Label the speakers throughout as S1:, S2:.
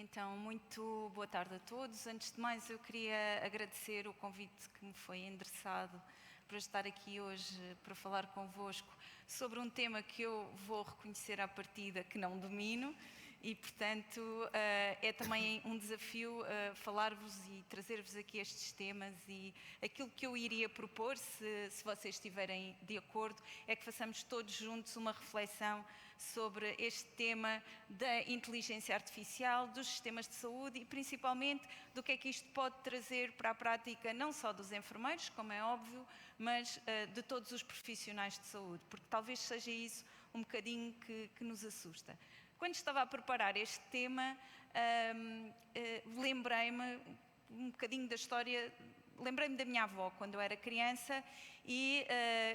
S1: Então, muito boa tarde a todos. Antes de mais, eu queria agradecer o convite que me foi endereçado para estar aqui hoje para falar convosco sobre um tema que eu vou reconhecer à partida que não domino e, portanto, é também um desafio falar-vos e trazer-vos aqui estes temas, e aquilo que eu iria propor, se vocês estiverem de acordo, é que façamos todos juntos uma reflexão sobre este tema da inteligência artificial, dos sistemas de saúde e principalmente do que é que isto pode trazer para a prática não só dos enfermeiros, como é óbvio, mas de todos os profissionais de saúde, porque talvez seja isso um bocadinho que nos assusta. Quando estava a preparar este tema, lembrei-me um bocadinho da história. Lembrei-me da minha avó quando eu era criança e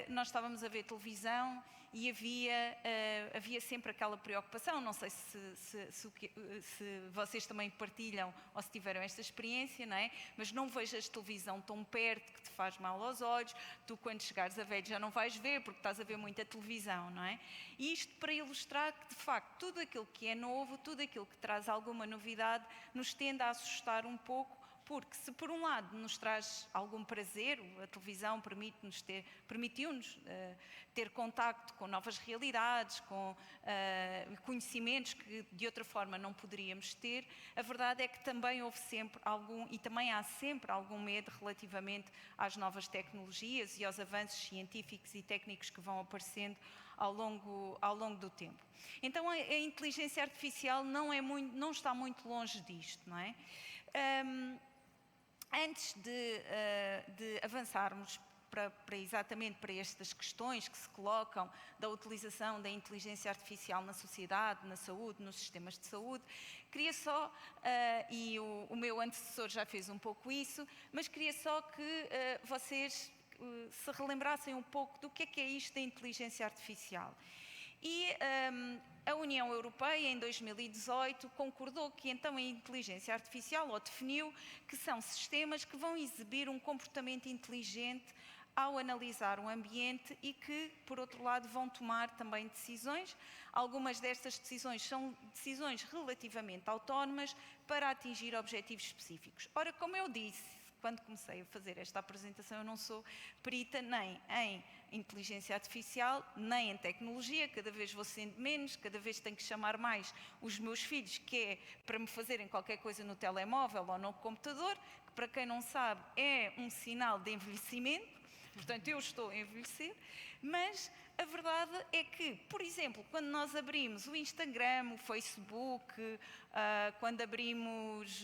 S1: nós estávamos a ver televisão e havia sempre aquela preocupação, não sei se vocês também partilham ou se tiveram esta experiência, não é? Mas não vejas televisão tão perto que te faz mal aos olhos, tu quando chegares a velho já não vais ver porque estás a ver muita televisão, não é? E isto para ilustrar que de facto tudo aquilo que é novo, tudo aquilo que traz alguma novidade nos tende a assustar um pouco. Porque se por um lado nos traz algum prazer, a televisão permitiu-nos ter contacto com novas realidades, com conhecimentos que de outra forma não poderíamos ter, a verdade é que também houve sempre e também há sempre algum medo relativamente às novas tecnologias e aos avanços científicos e técnicos que vão aparecendo ao longo do tempo. Então a inteligência artificial não está muito longe disto, não é? Antes de avançarmos exatamente para estas questões que se colocam da utilização da inteligência artificial na sociedade, na saúde, nos sistemas de saúde, queria só, e o meu antecessor já fez um pouco isso, mas queria só que vocês se relembrassem um pouco do que é isto da inteligência artificial. E a União Europeia, em 2018, concordou que então a inteligência artificial, ou definiu, que são sistemas que vão exibir um comportamento inteligente ao analisar o ambiente e que, por outro lado, vão tomar também decisões. Algumas destas decisões são decisões relativamente autónomas para atingir objetivos específicos. Ora, como eu disse, quando comecei a fazer esta apresentação, eu não sou perita nem em inteligência artificial, nem em tecnologia, cada vez vou sendo menos, cada vez tenho que chamar mais os meus filhos, que é para me fazerem qualquer coisa no telemóvel ou no computador, que para quem não sabe é um sinal de envelhecimento, portanto eu estou a envelhecer, mas a verdade é que, por exemplo, quando nós abrimos o Instagram, o Facebook, quando abrimos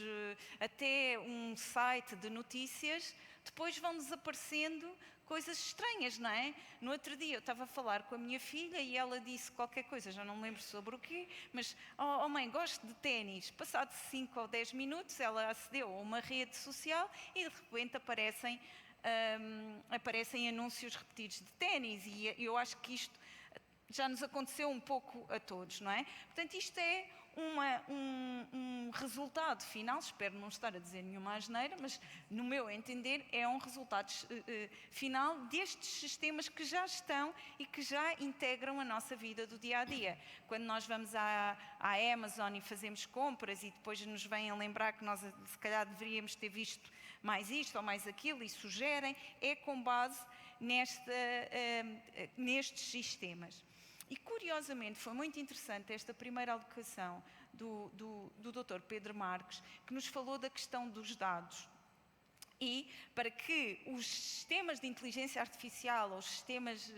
S1: até um site de notícias, depois vão-nos aparecendo coisas estranhas, não é? No outro dia eu estava a falar com a minha filha e ela disse qualquer coisa, já não me lembro sobre o quê, mas, oh mãe, gosto de ténis. Passado 5 ou 10 minutos ela acedeu a uma rede social e de repente aparecem anúncios repetidos de ténis, e eu acho que isto já nos aconteceu um pouco a todos, não é? Portanto, isto é um resultado final, espero não estar a dizer nenhuma asneira, mas no meu entender é um resultado final destes sistemas que já estão e que já integram a nossa vida do dia a dia. Quando nós vamos à Amazon e fazemos compras e depois nos vêm a lembrar que nós se calhar deveríamos ter visto mais isto ou mais aquilo e sugerem, é com base nestes sistemas. E, curiosamente, foi muito interessante esta primeira alocução do Dr. Pedro Marques, que nos falou da questão dos dados. E para que os sistemas de inteligência artificial, ou os sistemas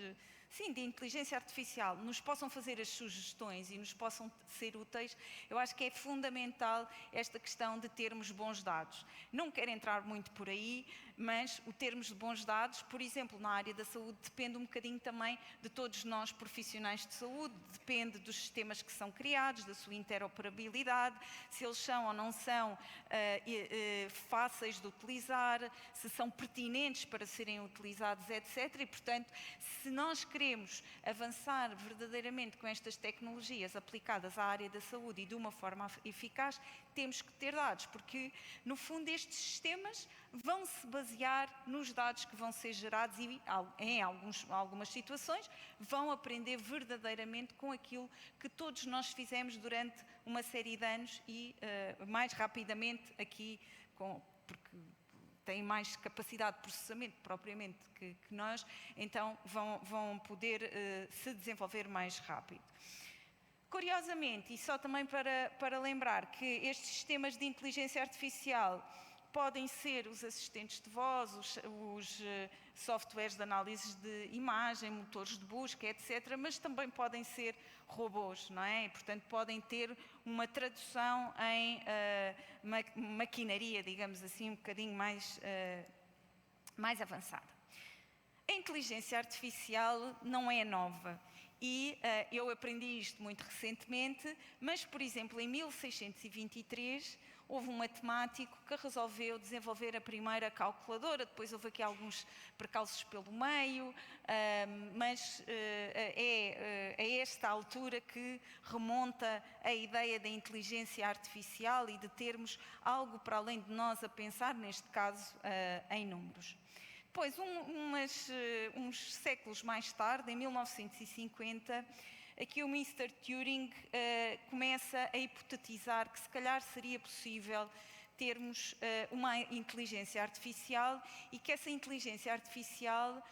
S1: de inteligência artificial, nos possam fazer as sugestões e nos possam ser úteis, eu acho que é fundamental esta questão de termos bons dados. Não quero entrar muito por aí, mas o termos bons dados, por exemplo, na área da saúde, depende um bocadinho também de todos nós profissionais de saúde, depende dos sistemas que são criados, da sua interoperabilidade, se eles são ou não são fáceis de utilizar, se são pertinentes para serem utilizados, etc. E, portanto, se nós queremos queremos avançar verdadeiramente com estas tecnologias aplicadas à área da saúde e de uma forma eficaz, temos que ter dados, porque no fundo estes sistemas vão se basear nos dados que vão ser gerados e em algumas situações vão aprender verdadeiramente com aquilo que todos nós fizemos durante uma série de anos e mais rapidamente aqui, porque têm mais capacidade de processamento propriamente que nós, então vão poder se desenvolver mais rápido. Curiosamente, e só também para lembrar que estes sistemas de inteligência artificial podem ser os assistentes de voz, os softwares de análise de imagem, motores de busca, etc., mas também podem ser robôs, não é? E, portanto, podem ter uma tradução em maquinaria, digamos assim, um bocadinho mais avançada. A inteligência artificial não é nova. E eu aprendi isto muito recentemente, mas, por exemplo, em 1623, houve um matemático que resolveu desenvolver a primeira calculadora. Depois houve aqui alguns percalços pelo meio, mas é a esta altura que remonta a ideia da inteligência artificial e de termos algo para além de nós a pensar, neste caso, em números. Depois, uns séculos mais tarde, em 1950, aqui o Mr. Turing começa a hipotetizar que se calhar seria possível termos uma inteligência artificial e que essa inteligência artificial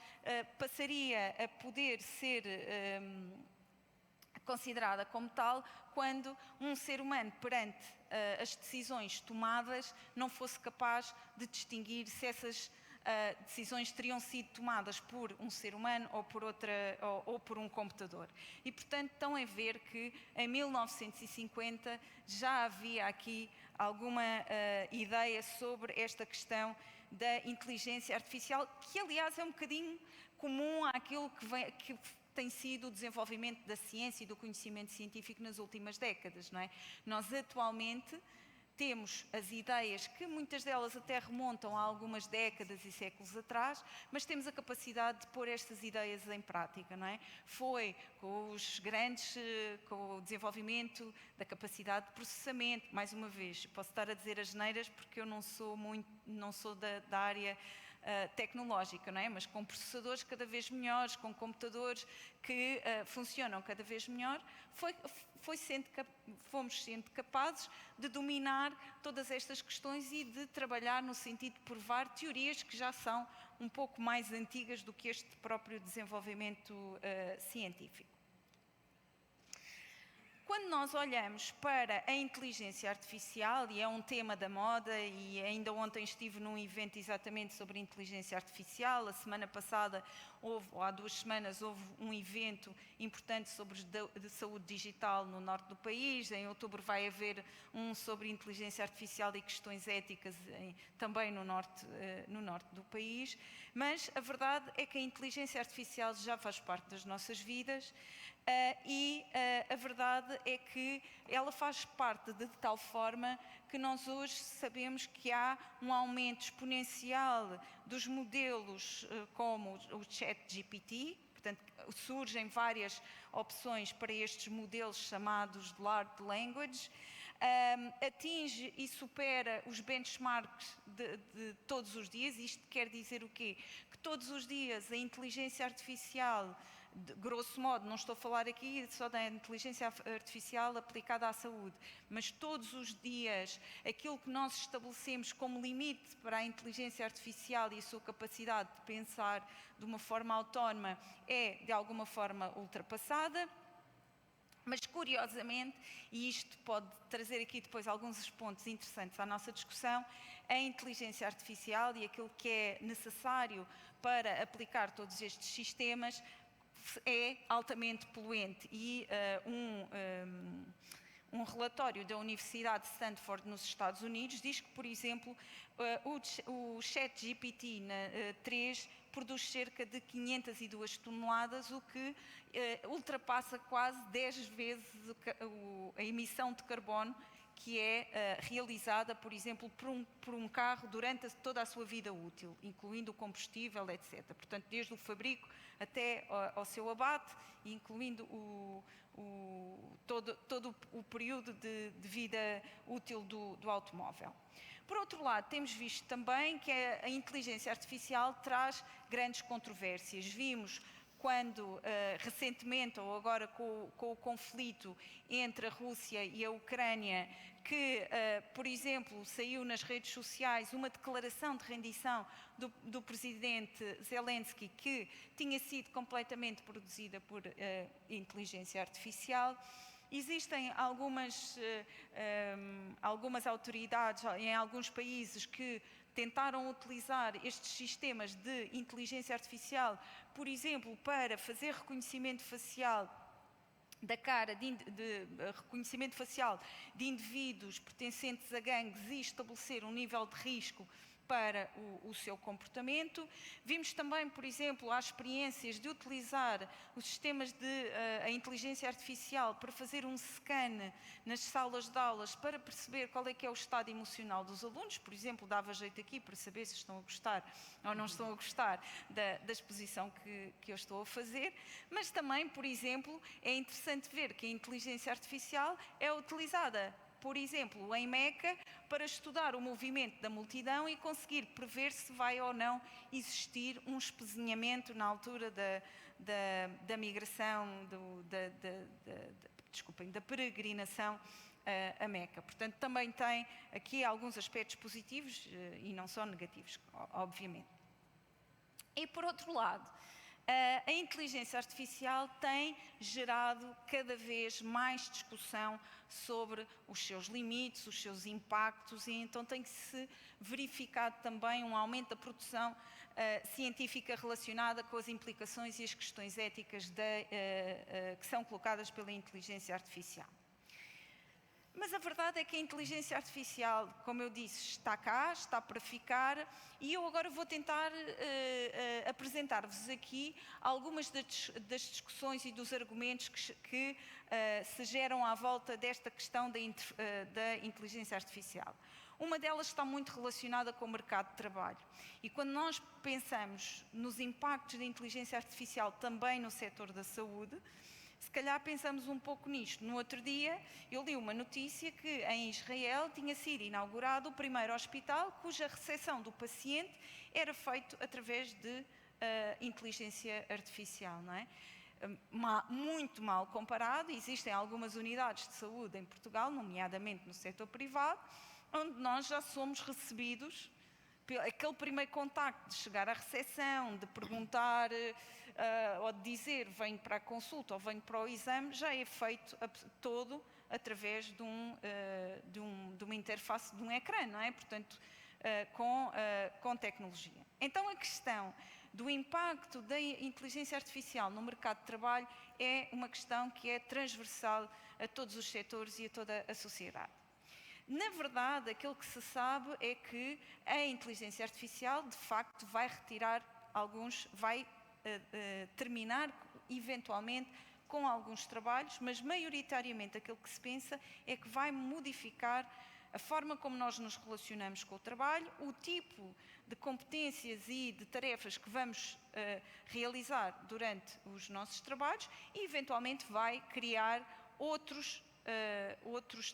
S1: passaria a poder ser considerada como tal quando um ser humano, perante as decisões tomadas, não fosse capaz de distinguir se essas decisões teriam sido tomadas por um ser humano ou por um computador. E, portanto, estão a ver que em 1950 já havia aqui alguma ideia sobre esta questão da inteligência artificial, que aliás é um bocadinho comum àquilo que tem sido o desenvolvimento da ciência e do conhecimento científico nas últimas décadas, não é? Nós atualmente temos as ideias, que muitas delas até remontam a algumas décadas e séculos atrás, mas temos a capacidade de pôr estas ideias em prática, não é? Foi com com o desenvolvimento da capacidade de processamento, mais uma vez, posso estar a dizer asneiras porque eu não sou da área tecnológica, não é? Mas com processadores cada vez melhores, com computadores que funcionam cada vez melhor, fomos sendo capazes de dominar todas estas questões e de trabalhar no sentido de provar teorias que já são um pouco mais antigas do que este próprio desenvolvimento científico. Quando nós olhamos para a inteligência artificial, e é um tema da moda, e ainda ontem estive num evento exatamente sobre inteligência artificial, a semana passada, ou há 2 semanas, houve um evento importante sobre de saúde digital no norte do país, em outubro vai haver um sobre inteligência artificial e questões éticas também no norte do país, mas a verdade é que a inteligência artificial já faz parte das nossas vidas, e a verdade é que ela faz parte de tal forma que nós hoje sabemos que há um aumento exponencial dos modelos como o ChatGPT, portanto surgem várias opções para estes modelos chamados de Large Language, atinge e supera os benchmarks de todos os dias. Isto quer dizer o quê? Que todos os dias a inteligência artificial, de grosso modo, não estou a falar aqui só da inteligência artificial aplicada à saúde, mas todos os dias aquilo que nós estabelecemos como limite para a inteligência artificial e a sua capacidade de pensar de uma forma autónoma é de alguma forma ultrapassada. Mas, curiosamente, e isto pode trazer aqui depois alguns pontos interessantes à nossa discussão, a inteligência artificial e aquilo que é necessário para aplicar todos estes sistemas é altamente poluente. E um relatório da Universidade de Stanford, nos Estados Unidos, diz que, por exemplo, o ChatGPT 3 produz cerca de 502 toneladas, o que ultrapassa quase 10 vezes a emissão de carbono que é realizada, por exemplo, por um carro durante toda a sua vida útil, incluindo o combustível, etc. Portanto, desde o fabrico até ao seu abate, incluindo todo o período de vida útil do automóvel. Por outro lado, temos visto também que a inteligência artificial traz grandes controvérsias. Vimos quando recentemente, ou agora com o conflito entre a Rússia e a Ucrânia, que, por exemplo, saiu nas redes sociais uma declaração de rendição do presidente Zelensky, que tinha sido completamente produzida por inteligência artificial. Existem algumas autoridades em alguns países que tentaram utilizar estes sistemas de inteligência artificial, por exemplo, para fazer reconhecimento facial da cara, reconhecimento facial de indivíduos pertencentes a gangues e estabelecer um nível de risco para o seu comportamento. Vimos também, por exemplo, as experiências de utilizar os sistemas de inteligência artificial para fazer um scan nas salas de aulas para perceber qual é que é o estado emocional dos alunos. Por exemplo, dava jeito aqui para saber se estão a gostar ou não estão a gostar da exposição que eu estou a fazer. Mas também, por exemplo, é interessante ver que a inteligência artificial é utilizada, por exemplo, em Meca, para estudar o movimento da multidão e conseguir prever se vai ou não existir um espezinhamento na altura da migração, da peregrinação a Meca. Portanto, também tem aqui alguns aspectos positivos e não só negativos, obviamente. E, por outro lado, a inteligência artificial tem gerado cada vez mais discussão sobre os seus limites, os seus impactos, e então tem que se verificar também um aumento da produção científica relacionada com as implicações e as questões éticas que são colocadas pela inteligência artificial. Mas a verdade é que a inteligência artificial, como eu disse, está cá, está para ficar, e eu agora vou tentar apresentar-vos aqui algumas das discussões e dos argumentos que se geram à volta desta questão da inteligência artificial. Uma delas está muito relacionada com o mercado de trabalho. E quando nós pensamos nos impactos da inteligência artificial também no setor da saúde, se calhar pensamos um pouco nisto. No outro dia, eu li uma notícia que em Israel tinha sido inaugurado o primeiro hospital cuja recepção do paciente era feito através de inteligência artificial, não é? Muito mal comparado. Existem algumas unidades de saúde em Portugal, nomeadamente no setor privado, onde nós já somos recebidos. Aquele primeiro contacto de chegar à recepção, de perguntar ou de dizer venho para a consulta ou venho para o exame, já é feito todo através de uma interface, de um ecrã, não é? Portanto, com tecnologia. Então, a questão do impacto da inteligência artificial no mercado de trabalho é uma questão que é transversal a todos os setores e a toda a sociedade. Na verdade, aquilo que se sabe é que a inteligência artificial, de facto, vai terminar, eventualmente, com alguns trabalhos, mas, maioritariamente, aquilo que se pensa é que vai modificar a forma como nós nos relacionamos com o trabalho, o tipo de competências e de tarefas que vamos realizar durante os nossos trabalhos e, eventualmente, vai criar outros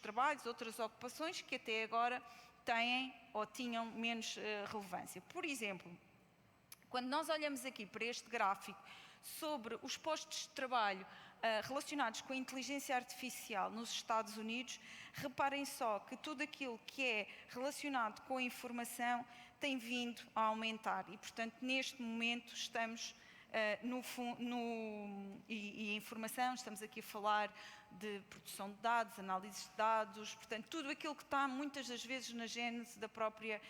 S1: trabalhos, outras ocupações que até agora têm ou tinham menos relevância. Por exemplo, quando nós olhamos aqui para este gráfico sobre os postos de trabalho relacionados com a inteligência artificial nos Estados Unidos, reparem só que tudo aquilo que é relacionado com a informação tem vindo a aumentar e, portanto, neste momento estamos e informação, estamos aqui a falar de produção de dados, análise de dados, portanto, tudo aquilo que está muitas das vezes na gênese da própria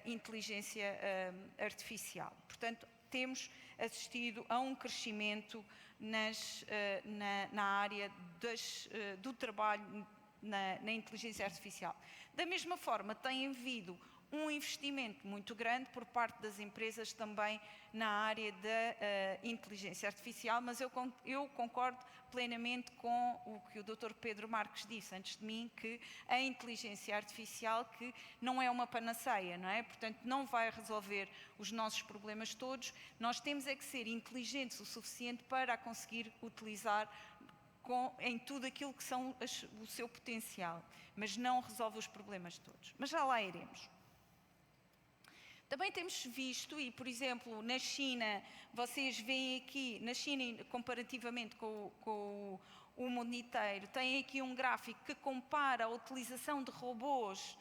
S1: inteligência artificial. Portanto, temos assistido a um crescimento na área do trabalho na inteligência artificial. Da mesma forma, tem havido um investimento muito grande por parte das empresas também na área da inteligência artificial, mas eu concordo plenamente com o que o Dr. Pedro Marques disse antes de mim, que a inteligência artificial que não é uma panaceia, não é? Portanto, não vai resolver os nossos problemas todos. Nós temos é que ser inteligentes o suficiente para a conseguir utilizar em tudo aquilo que são o seu potencial, mas não resolve os problemas todos. Mas já lá iremos. Também temos visto, e por exemplo, na China, vocês veem aqui, na China, comparativamente com o mundo inteiro, tem aqui um gráfico que compara a utilização de robôs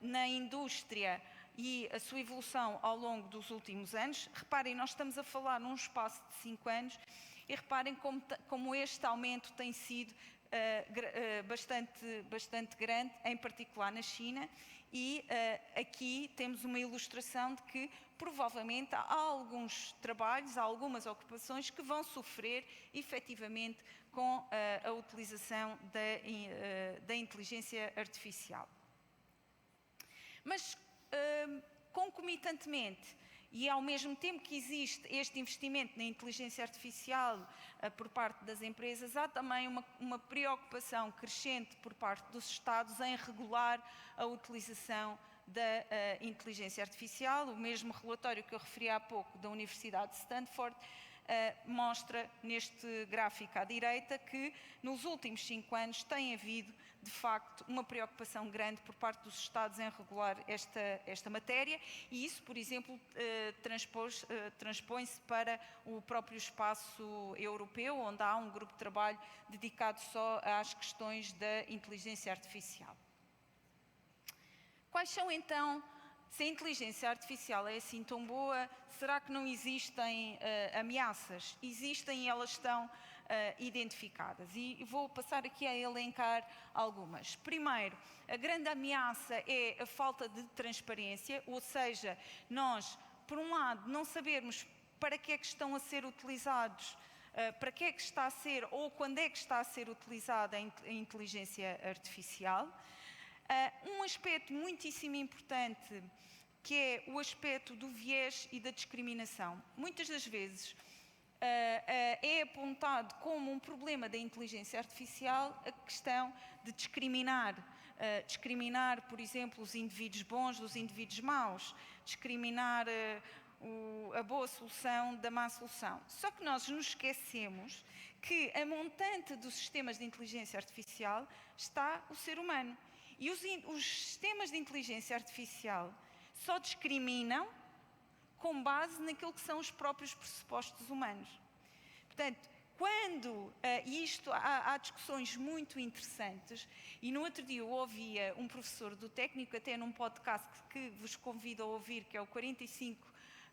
S1: na indústria e a sua evolução ao longo dos últimos anos. Reparem, nós estamos a falar num espaço de 5 anos e reparem como este aumento tem sido bastante grande, em particular na China, e aqui temos uma ilustração de que provavelmente há alguns trabalhos, há algumas ocupações que vão sofrer efetivamente com a utilização da inteligência artificial. Mas concomitantemente, e ao mesmo tempo que existe este investimento na inteligência artificial por parte das empresas, há também uma preocupação crescente por parte dos Estados em regular a utilização da inteligência artificial. O mesmo relatório que eu referi há pouco da Universidade de Stanford mostra neste gráfico à direita que nos últimos 5 anos tem havido, de facto, uma preocupação grande por parte dos Estados em regular esta matéria, e isso, por exemplo, transpõe-se para o próprio espaço europeu, onde há um grupo de trabalho dedicado só às questões da inteligência artificial. Quais são, então, se a inteligência artificial é assim tão boa, será que não existem ameaças? Existem e elas estão identificadas. E vou passar aqui a elencar algumas. Primeiro, a grande ameaça é a falta de transparência, ou seja, nós, por um lado, não sabermos para que é que estão a ser utilizados, para que é que está a ser ou quando é que está a ser utilizada a inteligência artificial. Um aspecto muitíssimo importante, que é o aspecto do viés e da discriminação. Muitas das vezes é apontado como um problema da inteligência artificial a questão de discriminar. Discriminar, por exemplo, os indivíduos bons dos indivíduos maus, discriminar a boa solução da má solução. Só que nós nos esquecemos que a montante dos sistemas de inteligência artificial está o ser humano. E os sistemas de inteligência artificial só discriminam com base naquilo que são os próprios pressupostos humanos. Portanto, quando há discussões muito interessantes, e no outro dia eu ouvia um professor do técnico, até num podcast que vos convido a ouvir, que é o 45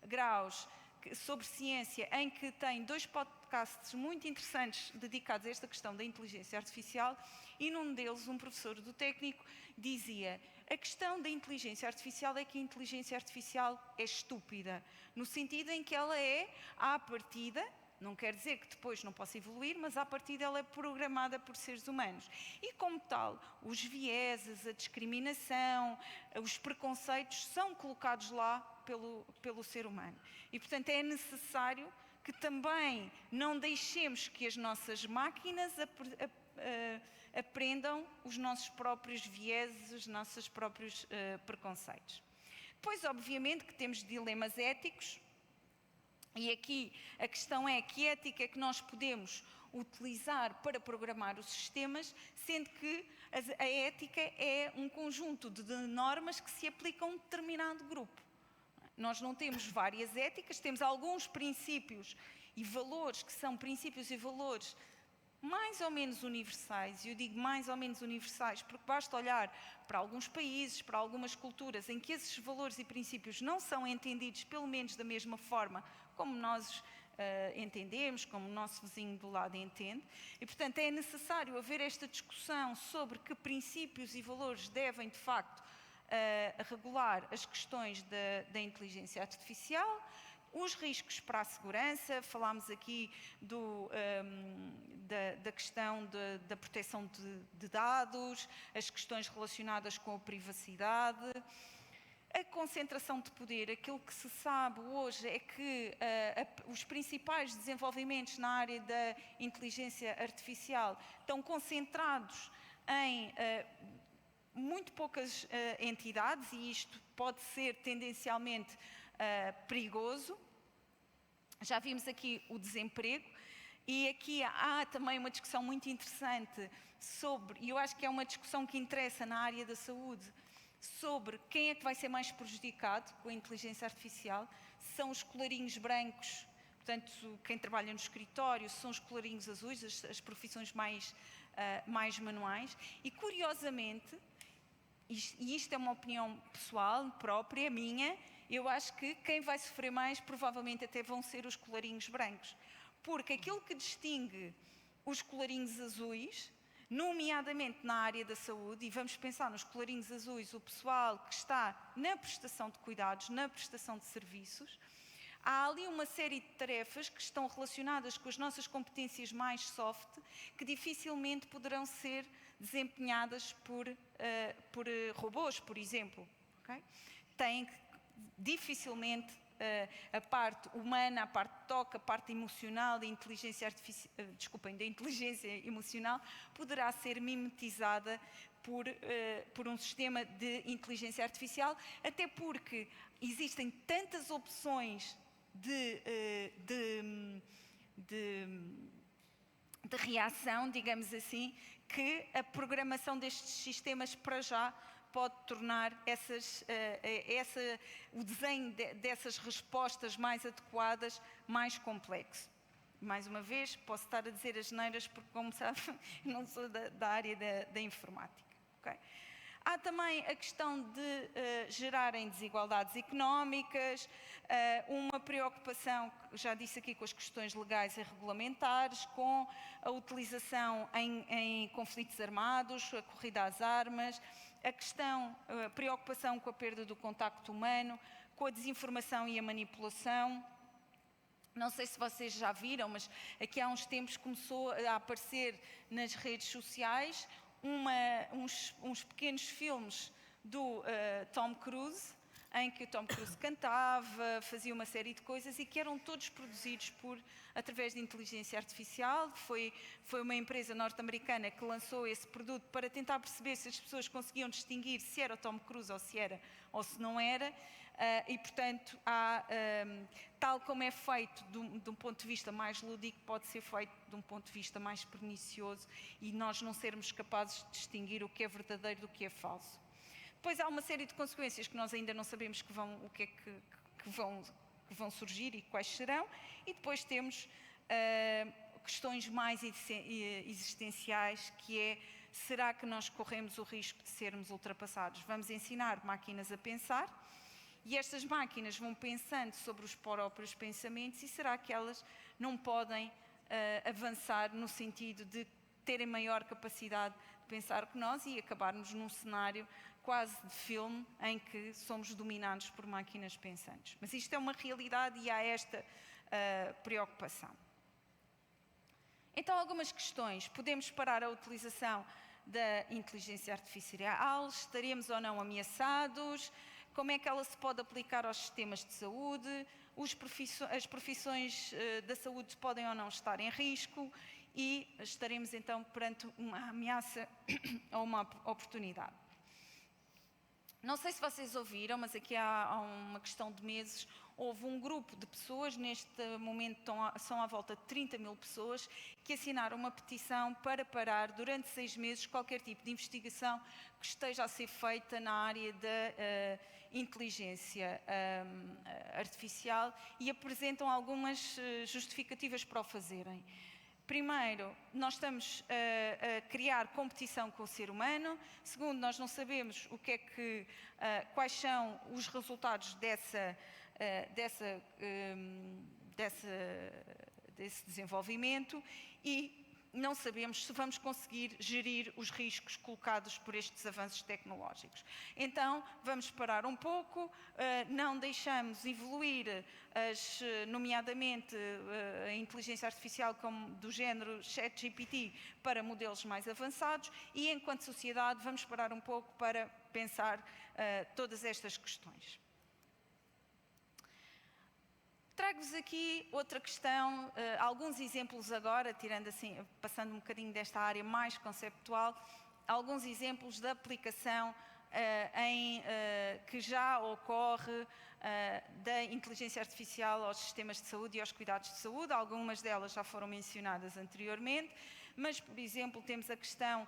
S1: graus, sobre ciência, em que tem 2 podcasts muito interessantes dedicados a esta questão da inteligência artificial, e num deles um professor do técnico dizia: a questão da inteligência artificial é que a inteligência artificial é estúpida, no sentido em que ela é, à partida, não quer dizer que depois não possa evoluir, mas à partida ela é programada por seres humanos. E como tal, os vieses, a discriminação, os preconceitos são colocados lá pelo ser humano. E, portanto, é necessário que também não deixemos que as nossas máquinas aprendam os nossos próprios vieses, os nossos próprios preconceitos. Depois, obviamente, que temos dilemas éticos, e aqui a questão é que ética é que nós podemos utilizar para programar os sistemas, sendo que a ética é um conjunto de normas que se aplicam a um determinado grupo. Nós não temos várias éticas, temos alguns princípios e valores que são princípios e valores mais ou menos universais, e eu digo mais ou menos universais porque basta olhar para alguns países, para algumas culturas em que esses valores e princípios não são entendidos pelo menos da mesma forma como nós entendemos, como o nosso vizinho do lado entende, e portanto é necessário haver esta discussão sobre que princípios e valores devem de facto regular as questões da inteligência artificial. Os riscos para a segurança, falámos aqui da questão da proteção de dados, as questões relacionadas com a privacidade, A concentração de poder, aquilo que se sabe hoje é que os principais desenvolvimentos na área da inteligência artificial estão concentrados em muito poucas entidades, e isto pode ser tendencialmente perigoso. Já vimos aqui o desemprego, e aqui há também uma discussão muito interessante sobre, e eu acho que é uma discussão que interessa na área da saúde, sobre quem é que vai ser mais prejudicado com a inteligência artificial. São os colarinhos brancos, portanto, quem trabalha no escritório, são os colarinhos azuis, as profissões mais manuais. E, curiosamente, e isto é uma opinião pessoal, própria, minha, eu acho que quem vai sofrer mais provavelmente até vão ser os colarinhos brancos. Porque aquilo que distingue os colarinhos azuis, nomeadamente na área da saúde, e vamos pensar nos colarinhos azuis, o pessoal que está na prestação de cuidados, na prestação de serviços, há ali uma série de tarefas que estão relacionadas com as nossas competências mais soft, que dificilmente poderão ser desempenhadas por robôs, por exemplo. Okay? Dificilmente a parte humana, a parte de toque, a parte emocional da inteligência artificial, da inteligência emocional, poderá ser mimetizada por um sistema de inteligência artificial, até porque existem tantas opções de reação, digamos assim, que a programação destes sistemas para já pode tornar o desenho dessas respostas mais adequadas mais complexo. Mais uma vez, posso estar a dizer asneiras porque, como sabe, não sou da área da informática. Okay? Há também a questão de gerarem desigualdades económicas, uma preocupação, já disse aqui, com as questões legais e regulamentares, com a utilização em conflitos armados, a corrida às armas, a preocupação com a perda do contacto humano, com a desinformação e a manipulação. Não sei se vocês já viram, mas aqui há uns tempos começou a aparecer nas redes sociais uns pequenos filmes do Tom Cruise, em que o Tom Cruise cantava, fazia uma série de coisas e que eram todos produzidos através de inteligência artificial. Foi uma empresa norte-americana que lançou esse produto para tentar perceber se as pessoas conseguiam distinguir se era o Tom Cruise ou se não era. E, portanto, tal como é feito de um ponto de vista mais lúdico, pode ser feito de um ponto de vista mais pernicioso e nós não sermos capazes de distinguir o que é verdadeiro do que é falso. Depois há uma série de consequências que nós ainda não sabemos o que é que vão surgir e quais serão. E depois temos questões mais existenciais, que é: será que nós corremos o risco de sermos ultrapassados? Vamos ensinar máquinas a pensar e estas máquinas vão pensando sobre os próprios pensamentos, e será que elas não podem avançar no sentido de terem maior capacidade de pensar que nós e acabarmos num cenário quase de filme em que somos dominados por máquinas pensantes? Mas isto é uma realidade e há esta preocupação. Então, algumas questões. Podemos parar a utilização da inteligência artificial? Estaremos ou não ameaçados? Como é que ela se pode aplicar aos sistemas de saúde? As profissões da saúde podem ou não estar em risco? E estaremos então perante uma ameaça ou uma oportunidade? Não sei se vocês ouviram, mas aqui há uma questão de meses, houve um grupo de pessoas, neste momento são à volta de 30 mil pessoas, que assinaram uma petição para parar durante 6 meses qualquer tipo de investigação que esteja a ser feita na área da inteligência artificial, e apresentam algumas justificativas para o fazerem. Primeiro, nós estamos a criar competição com o ser humano. Segundo, nós não sabemos quais são os resultados desse desenvolvimento. E não sabemos se vamos conseguir gerir os riscos colocados por estes avanços tecnológicos. Então, vamos parar um pouco, não deixamos evoluir, nomeadamente a inteligência artificial como do género ChatGPT para modelos mais avançados e, enquanto sociedade, vamos parar um pouco para pensar todas estas questões. Trago-vos aqui outra questão, alguns exemplos agora, passando um bocadinho desta área mais conceptual, alguns exemplos da aplicação que já ocorre da inteligência artificial aos sistemas de saúde e aos cuidados de saúde. Algumas delas já foram mencionadas anteriormente, mas, por exemplo, temos a questão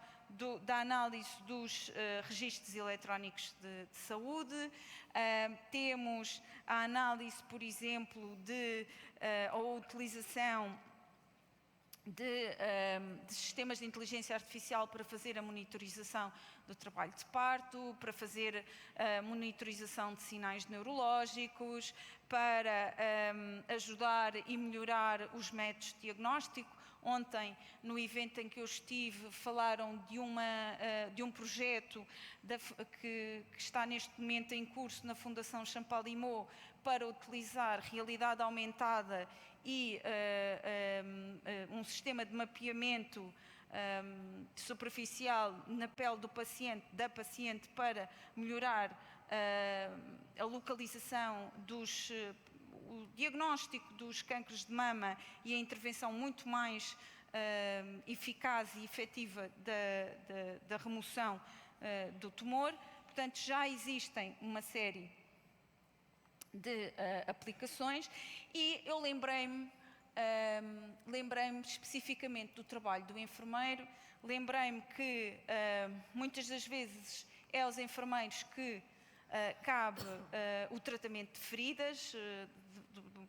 S1: da análise dos registros eletrónicos de saúde, temos a análise, por exemplo, a utilização de sistemas de inteligência artificial para fazer a monitorização do trabalho de parto, para fazer a monitorização de sinais neurológicos, para ajudar e melhorar os métodos de diagnóstico. Ontem, no evento em que eu estive, falaram de um projeto que está neste momento em curso na Fundação Champalimau para utilizar realidade aumentada e um sistema de mapeamento superficial na pele da paciente para melhorar a localização o diagnóstico dos cancros de mama e a intervenção muito mais eficaz e efetiva da remoção do tumor. Portanto, já existem uma série de aplicações e eu lembrei-me especificamente do trabalho do enfermeiro, lembrei-me que muitas das vezes é aos enfermeiros que cabe o tratamento de feridas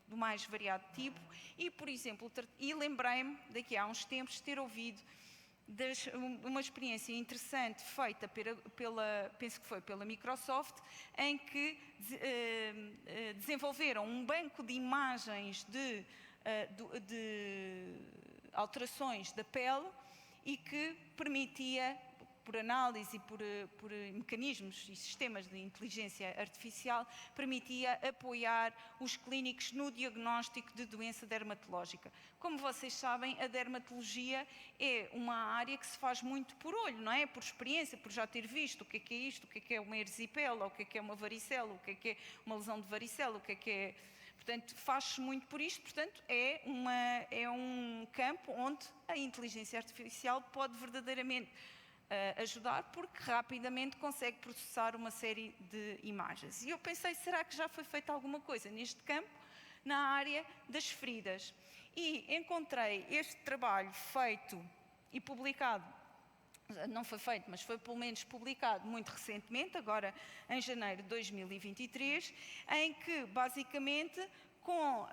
S1: do mais variado tipo e, por exemplo, lembrei-me daqui a uns tempos de ter ouvido uma experiência interessante feita penso que foi pela Microsoft, em que desenvolveram um banco de imagens de alterações da pele e que permitia, por análise e por mecanismos e sistemas de inteligência artificial, permitia apoiar os clínicos no diagnóstico de doença dermatológica. Como vocês sabem, a dermatologia é uma área que se faz muito por olho, não é? Por experiência, por já ter visto o que é isto, o que é uma erisipela, o que é uma varicela, o que é uma lesão de varicela, o que é... Portanto, faz-se muito por isto, portanto, é um campo onde a inteligência artificial pode verdadeiramente ajudar, porque rapidamente consegue processar uma série de imagens. E eu pensei, será que já foi feita alguma coisa neste campo, na área das feridas? E encontrei este trabalho feito e publicado, não foi feito, mas foi pelo menos publicado muito recentemente, agora em janeiro de 2023, em que basicamente com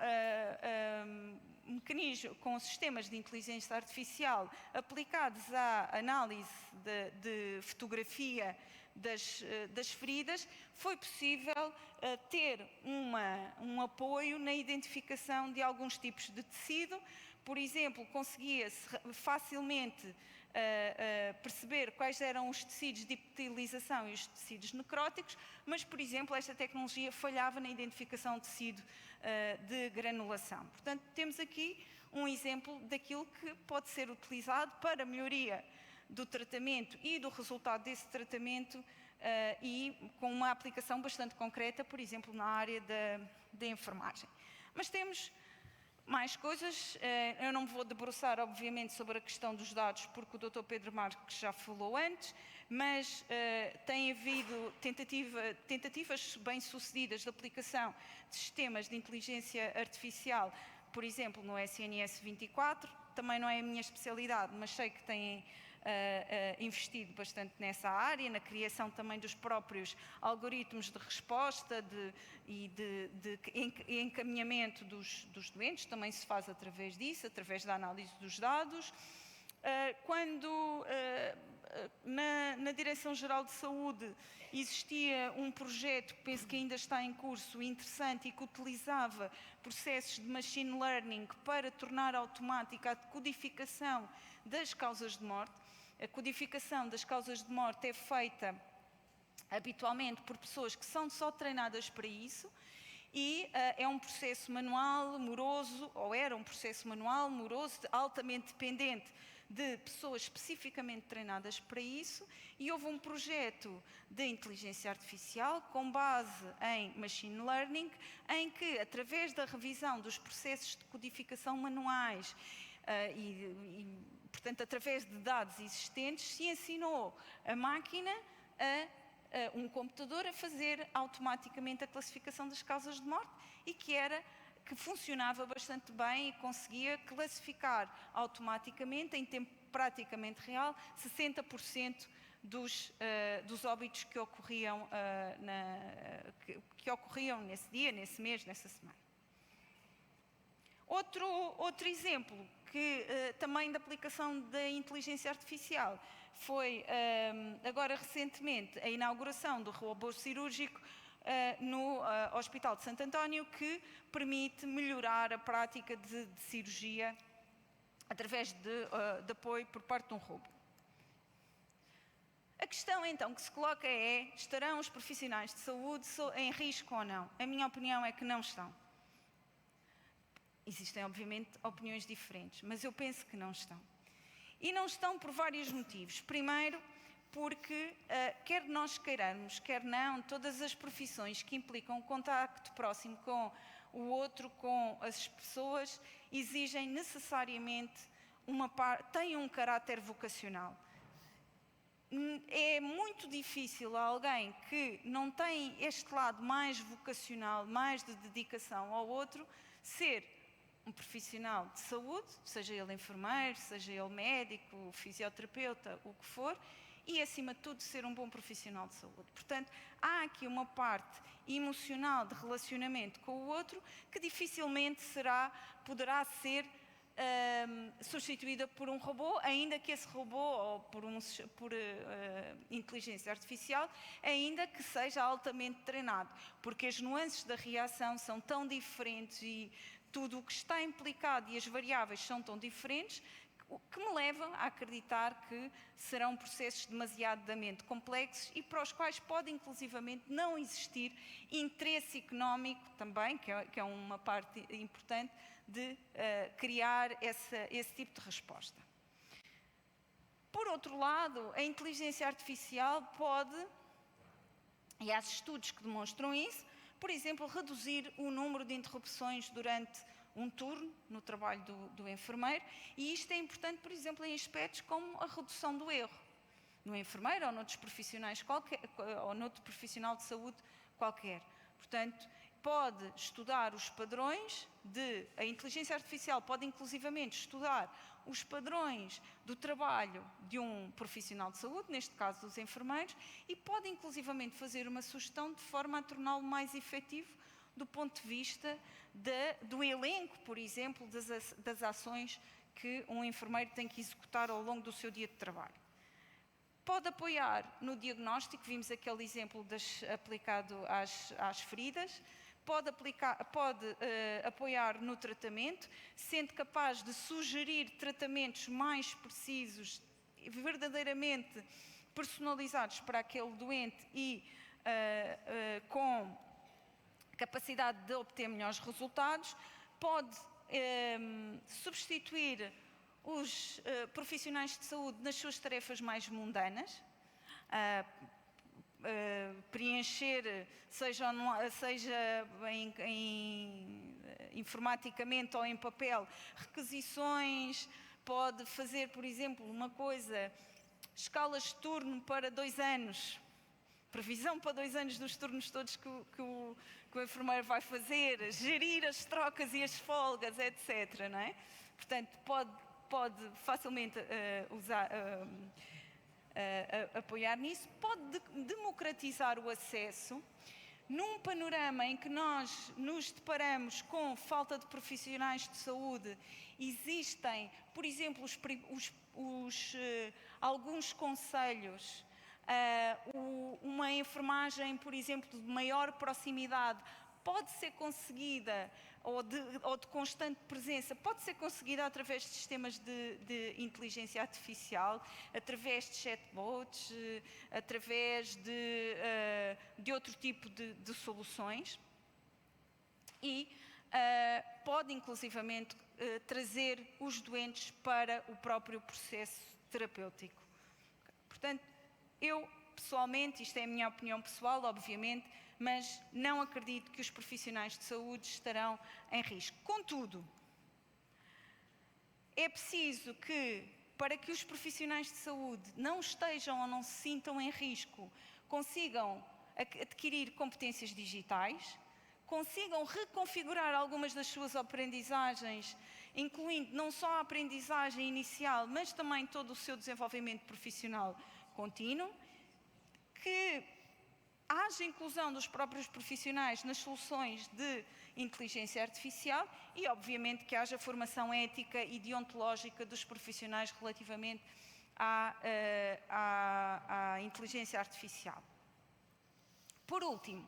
S1: sistemas de inteligência artificial aplicados à análise de fotografia das feridas, foi possível ter um apoio na identificação de alguns tipos de tecido. Por exemplo, conseguia-se facilmente perceber quais eram os tecidos de epitelização e os tecidos necróticos, mas, por exemplo, esta tecnologia falhava na identificação de tecido de granulação. Portanto, temos aqui um exemplo daquilo que pode ser utilizado para a melhoria do tratamento e do resultado desse tratamento e com uma aplicação bastante concreta, por exemplo, na área da enfermagem. Mas temos mais coisas. Eu não me vou debruçar, obviamente, sobre a questão dos dados, porque o Dr. Pedro Marques já falou antes, mas tem havido tentativas bem-sucedidas de aplicação de sistemas de inteligência artificial, por exemplo, no SNS 24. Também não é a minha especialidade, mas sei que têm investido bastante nessa área, na criação também dos próprios algoritmos de resposta e de encaminhamento dos doentes, também se faz através disso, através da análise dos dados. Quando na Direção-Geral de Saúde existia um projeto, penso que ainda está em curso, interessante e que utilizava processos de machine learning para tornar automática a codificação das causas de morte. A codificação das causas de morte é feita habitualmente por pessoas que são só treinadas para isso e é um processo manual, moroso, ou era um processo manual, moroso, altamente dependente de pessoas especificamente treinadas para isso, e houve um projeto de inteligência artificial com base em machine learning, em que, através da revisão dos processos de codificação manuais portanto, através de dados existentes, se ensinou a máquina um computador a fazer automaticamente a classificação das causas de morte e que funcionava bastante bem e conseguia classificar automaticamente, em tempo praticamente real, 60% dos óbitos que ocorriam, que ocorriam nesse dia, nesse mês, nessa semana. Outro exemplo também da aplicação da inteligência artificial foi, agora recentemente, a inauguração do robô cirúrgico no Hospital de Santo António, que permite melhorar a prática de cirurgia através de apoio por parte de um robô. A questão então que se coloca é: estarão os profissionais de saúde em risco ou não? A minha opinião é que não estão. Existem, obviamente, opiniões diferentes, mas eu penso que não estão. E não estão por vários motivos. Primeiro, porque, quer nós queiramos, quer não, todas as profissões que implicam um contacto próximo com o outro, com as pessoas, exigem necessariamente têm um caráter vocacional. É muito difícil alguém que não tem este lado mais vocacional, mais de dedicação ao outro, ser um profissional de saúde, seja ele enfermeiro, seja ele médico, fisioterapeuta, o que for, e acima de tudo ser um bom profissional de saúde. Portanto, há aqui uma parte emocional de relacionamento com o outro que dificilmente poderá ser substituída por um robô, ainda que esse robô, ou por inteligência artificial, ainda que seja altamente treinado, porque as nuances da reação são tão diferentes e tudo o que está implicado e as variáveis são tão diferentes, que me levam a acreditar que serão processos demasiadamente complexos e para os quais pode inclusivamente não existir interesse económico também, que é uma parte importante de criar esse tipo de resposta. Por outro lado, a inteligência artificial pode, e há estudos que demonstram isso, por exemplo, reduzir o número de interrupções durante um turno no trabalho do enfermeiro, e isto é importante, por exemplo, em aspectos como a redução do erro no enfermeiro ou noutros profissionais ou noutro profissional de saúde qualquer. Portanto, pode estudar os padrões a inteligência artificial pode inclusivamente estudar os padrões do trabalho de um profissional de saúde, neste caso dos enfermeiros, e pode inclusivamente fazer uma sugestão de forma a torná-lo mais efetivo do ponto de vista do elenco, por exemplo, das ações que um enfermeiro tem que executar ao longo do seu dia de trabalho. Pode apoiar no diagnóstico, vimos aquele exemplo aplicado às feridas, pode apoiar no tratamento, sendo capaz de sugerir tratamentos mais precisos, verdadeiramente personalizados para aquele doente e com capacidade de obter melhores resultados, pode substituir os profissionais de saúde nas suas tarefas mais mundanas, preencher, seja informaticamente ou em papel, requisições, pode fazer, por exemplo, uma coisa, escalas de turno para 2 anos, previsão para 2 anos dos turnos todos que o enfermeiro vai fazer, gerir as trocas e as folgas, etc. Não é? Portanto, pode facilmente apoiar nisso, pode democratizar o acesso num panorama em que nós nos deparamos com falta de profissionais de saúde, existem, por exemplo, alguns conselhos, uma enfermagem, por exemplo, de maior proximidade, pode ser conseguida, ou de constante presença, pode ser conseguida através de sistemas de inteligência artificial, através de chatbots, através de outro tipo de soluções, e pode inclusivamente trazer os doentes para o próprio processo terapêutico. Portanto, eu pessoalmente, isto é a minha opinião pessoal, obviamente, mas não acredito que os profissionais de saúde estarão em risco. Contudo, é preciso que, para que os profissionais de saúde não estejam ou não se sintam em risco, consigam adquirir competências digitais, consigam reconfigurar algumas das suas aprendizagens, incluindo não só a aprendizagem inicial, mas também todo o seu desenvolvimento profissional contínuo, que haja inclusão dos próprios profissionais nas soluções de inteligência artificial e, obviamente, que haja formação ética e deontológica dos profissionais relativamente à inteligência artificial. Por último,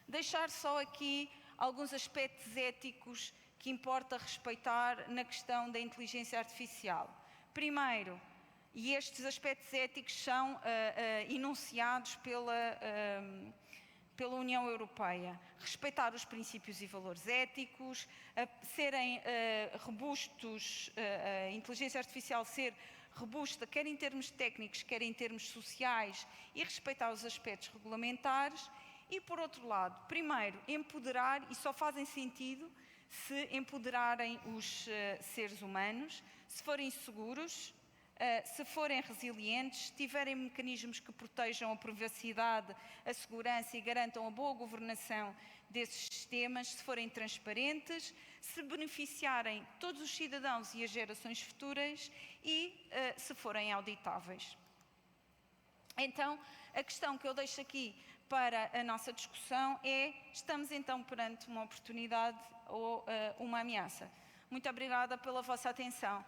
S1: deixar só aqui alguns aspectos éticos que importa respeitar na questão da inteligência artificial. Primeiro, e estes aspectos éticos são enunciados pela União Europeia. Respeitar os princípios e valores éticos, serem robustos, a inteligência artificial ser robusta, quer em termos técnicos, quer em termos sociais, e respeitar os aspectos regulamentares. E, por outro lado, primeiro, empoderar, e só fazem sentido se empoderarem os seres humanos, se forem seguros, se forem resilientes, se tiverem mecanismos que protejam a privacidade, a segurança e garantam a boa governação desses sistemas, se forem transparentes, se beneficiarem todos os cidadãos e as gerações futuras e se forem auditáveis. Então, a questão que eu deixo aqui para a nossa discussão é: estamos então perante uma oportunidade ou uma ameaça? Muito obrigada pela vossa atenção.